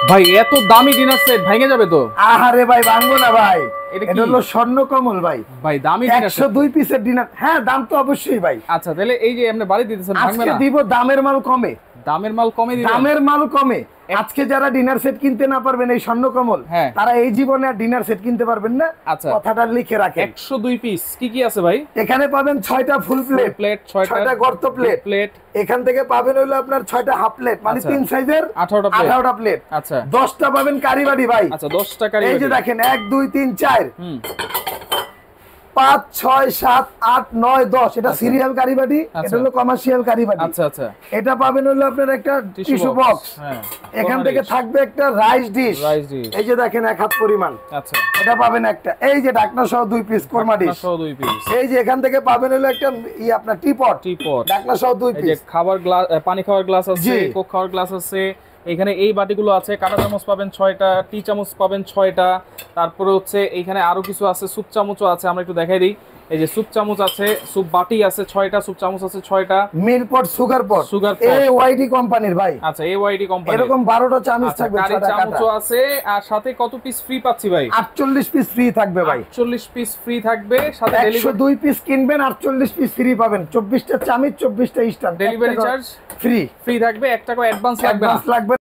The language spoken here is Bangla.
ভাই এত দামি ডিনার সেট ভেঙে যাবে তো? আহারে ভাই ভাঙবো না ভাই, এটা এটা হলো স্বর্ণকমল ভাই। ভাই দামি ডিনার সেট 102 পিসের ডিনার। হ্যাঁ দাম তো অবশ্যই ভাই। আচ্ছা তাহলে এই যে আপনি বাড়ি দিতেছেন ভাঙবে আজকে না? দিব দামের মাল কমে। দামের মাল কমে দিবেন? দামের মাল কমে। আজকে যারা ডিনার সেট কিনতে না পারবেন এই স্বর্ণকমল, তারা এই জীবনে আর ডিনার সেট কিনতে পারবেন না। আচ্ছা কথাটা লিখে রাখেন। 102 পিস কি কি আছে ভাই? এখানে পাবেন 6টা ফুল প্লেট, 6টা গর্ত প্লেট। এখান থেকে পাবেন হলো আপনার 6টা হাফ প্লেট, মানে 3 সাইজের 18টা প্লেট। আচ্ছা 10টা পাবেন কারিবাড়ি ভাই। আচ্ছা 10টা কারিবাড়ি। এই যে দেখেন 1 2 3 4 5 6 7 8 9 10, এটা সিরিয়াল কারিবাটি, এটা হলো কমার্শিয়াল কারিবাটি। আচ্ছা আচ্ছা এটা পাবেন হলো আপনার একটা টিস্যু বক্স। হ্যাঁ এখান থেকে থাকবে একটা রাইস ডিশ। এই যে দেখেন 1 হাত পরিমাণ। আচ্ছা এটা পাবেন একটা। এই যে ঢাকনা সহ 2 পিস কোরমা ডিশ সহ 2 পিস। এই যে এখান থেকে পাবেন হলো একটা আপনার টিপট ঢাকনা সহ 2 পিস। এই যে খাবার গ্লাস, পানি খাওয়ার গ্লাস আছে, কোক খাওয়ার গ্লাস আছে। এখানে এই বাটিগুলো আছে, কাঁটা চামচ পাবেন 6টা, টি চামচ পাবেন 6টা। তারপরে হচ্ছে এখানে আরো কিছু আছে, স্যুপ চামচও আছে, আমরা একটু দেখাই দিই। এই যে স্যুপ চামচ আছে, স্যুপ বাটি আছে 6টা, স্যুপ চামচ আছে 6টা। মিল্কপট সুগার পট এওয়াইডি কোম্পানির ভাই। আচ্ছা এওয়াইডি কোম্পানি। এরকম 12টা চামচ থাকবে, কারি চামচও আছে। আর সাথে কত পিস ফ্রি পাচ্ছি ভাই? 48 পিস ফ্রি থাকবে ভাই। 48 পিস ফ্রি থাকবে, সাথে 102 পিস কিনবেন 48 পিস ফ্রি পাবেন। 24টা চামচ, 24টা স্টার। ডেলিভারি চার্জ ফ্রি থাকবে। 1 টাকা অ্যাডভান্স লাগবে।